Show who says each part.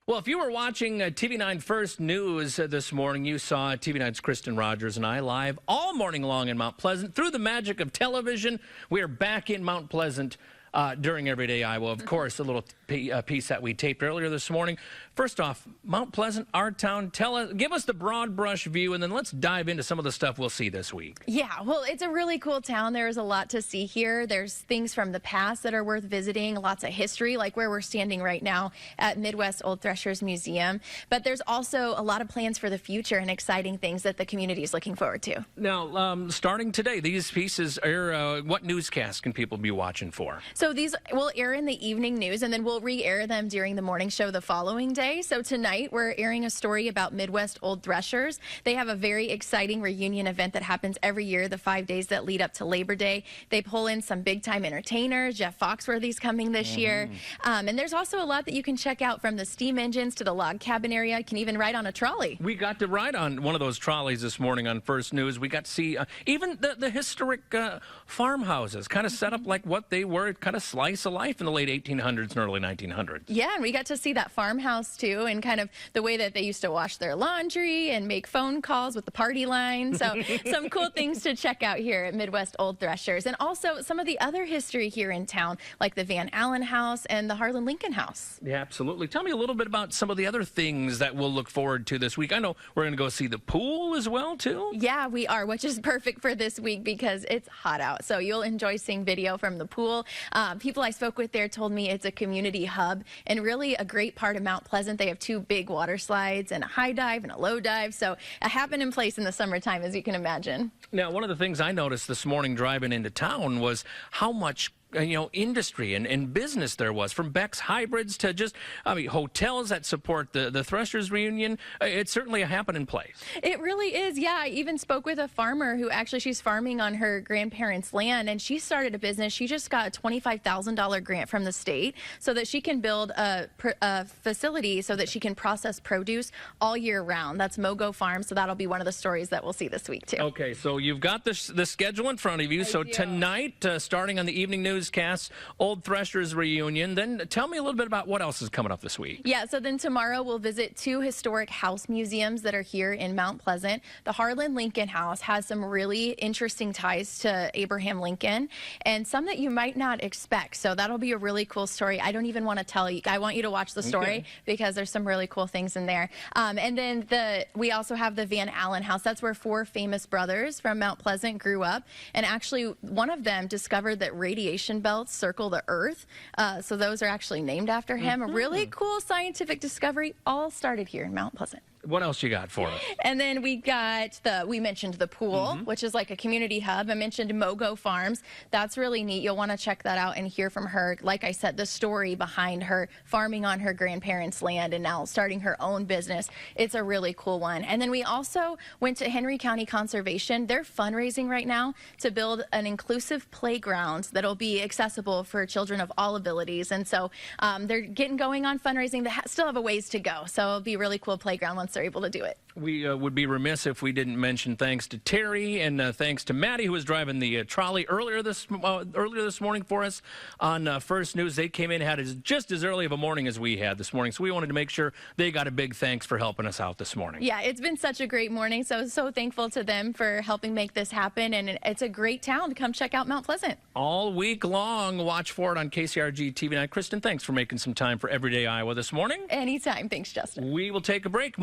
Speaker 1: Well, if you were watching TV9 First News this morning, you saw TV9's Kristin Rogers and I live all morning long in Mount Pleasant. Through the magic of television, we are back in Mount Pleasant during Everyday Iowa. Of course, a little piece that we taped earlier this morning. First off, Mount Pleasant, our town, give us the broad brush view, and then let's dive into some of the stuff we'll see this week.
Speaker 2: Yeah, well, it's a really cool town. There's a lot to see here. There's things from the past that are worth visiting, lots of history, like where we're standing right now at Midwest Old Threshers Museum. But there's also a lot of plans for the future and exciting things that the community is looking forward to.
Speaker 1: Now, starting today, these pieces air, what newscasts can people be watching for?
Speaker 2: So these will air in the evening news, and then we'll re-air them during the morning show the following day. So tonight, we're airing a story about Midwest Old Threshers. They have a very exciting reunion event that happens every year, the 5 days that lead up to Labor Day. They pull in some big-time entertainers. Jeff Foxworthy's coming this year. And there's also a lot that you can check out, from the steam engines to the log cabin area. You can even ride on a trolley.
Speaker 1: We got to ride on one of those trolleys this morning on First News. We got to see even the historic farmhouses, kind of set up like what they were, kind of slice of life in the late 1800s and early 1900s.
Speaker 2: Yeah, and we got to see that farmhouse too, and kind of the way that they used to wash their laundry and make phone calls with the party line. So some cool things to check out here at Midwest Old Threshers. And also some of the other history here in town, like the Van Allen House and the Harlan Lincoln House.
Speaker 1: Yeah, absolutely. Tell me a little bit about some of the other things that we'll look forward to this week. I know we're going to go see the pool as well, too.
Speaker 2: Yeah, we are, which is perfect for this week because it's hot out. So you'll enjoy seeing video from the pool. People I spoke with there told me it's a community hub and really a great part of Mount Pleasant. They have 2 big water slides and a high dive and a low dive. So a happening place in the summertime, as you can imagine.
Speaker 1: Now, one of the things I noticed this morning driving into town was how much industry and business there was, from Beck's Hybrids to just, hotels that support the Threshers reunion. It's certainly a happening place.
Speaker 2: It really is, yeah. I even spoke with a farmer who actually, she's farming on her grandparents' land, and she started a business. She just got a $25,000 grant from the state so that she can build a facility so that she can process produce all year round. That's Mogo Farm, so that'll be one of the stories that we'll see this week, too.
Speaker 1: Okay, so you've got the schedule in front of you. So tonight, starting on the evening newscast, Old Threshers reunion. Then tell me a little bit about what else is coming up this week.
Speaker 2: Yeah, so then tomorrow we'll visit 2 historic house museums that are here in Mount Pleasant. The Harlan Lincoln House has some really interesting ties to Abraham Lincoln and some that you might not expect. So that'll be a really cool story. I don't even want to tell you. I want you to watch the story because there's some really cool things in there. And then we also have the Van Allen House. That's where 4 famous brothers from Mount Pleasant grew up. And actually, one of them discovered that radiation belts circle the Earth. So those are actually named after him. A really cool scientific discovery, all started here in Mount Pleasant.
Speaker 1: What else you got for us?
Speaker 2: And then we mentioned the pool, which is like a community hub. I mentioned Mogo Farms. That's really neat. You'll want to check that out and hear from her. Like I said, the story behind her farming on her grandparents' land and now starting her own business. It's a really cool one. And then we also went to Henry County Conservation. They're fundraising right now to build an inclusive playground that'll be accessible for children of all abilities. And so they're getting going on fundraising. They still have a ways to go. So it'll be a really cool playground once they're able to do it.
Speaker 1: We would be remiss if we didn't mention thanks to Terry and thanks to Maddie, who was driving the trolley earlier this morning for us on First News. They came in, had just as early of a morning as we had this morning, so we wanted to make sure they got a big thanks for helping us out this morning.
Speaker 2: Yeah, it's been such a great morning, so thankful to them for helping make this happen, and it's a great town to come check out Mount Pleasant.
Speaker 1: All week long, watch for it on KCRG TV9. Kristin, thanks for making some time for Everyday Iowa this morning.
Speaker 2: Anytime. Thanks, Justin.
Speaker 1: We will take a break.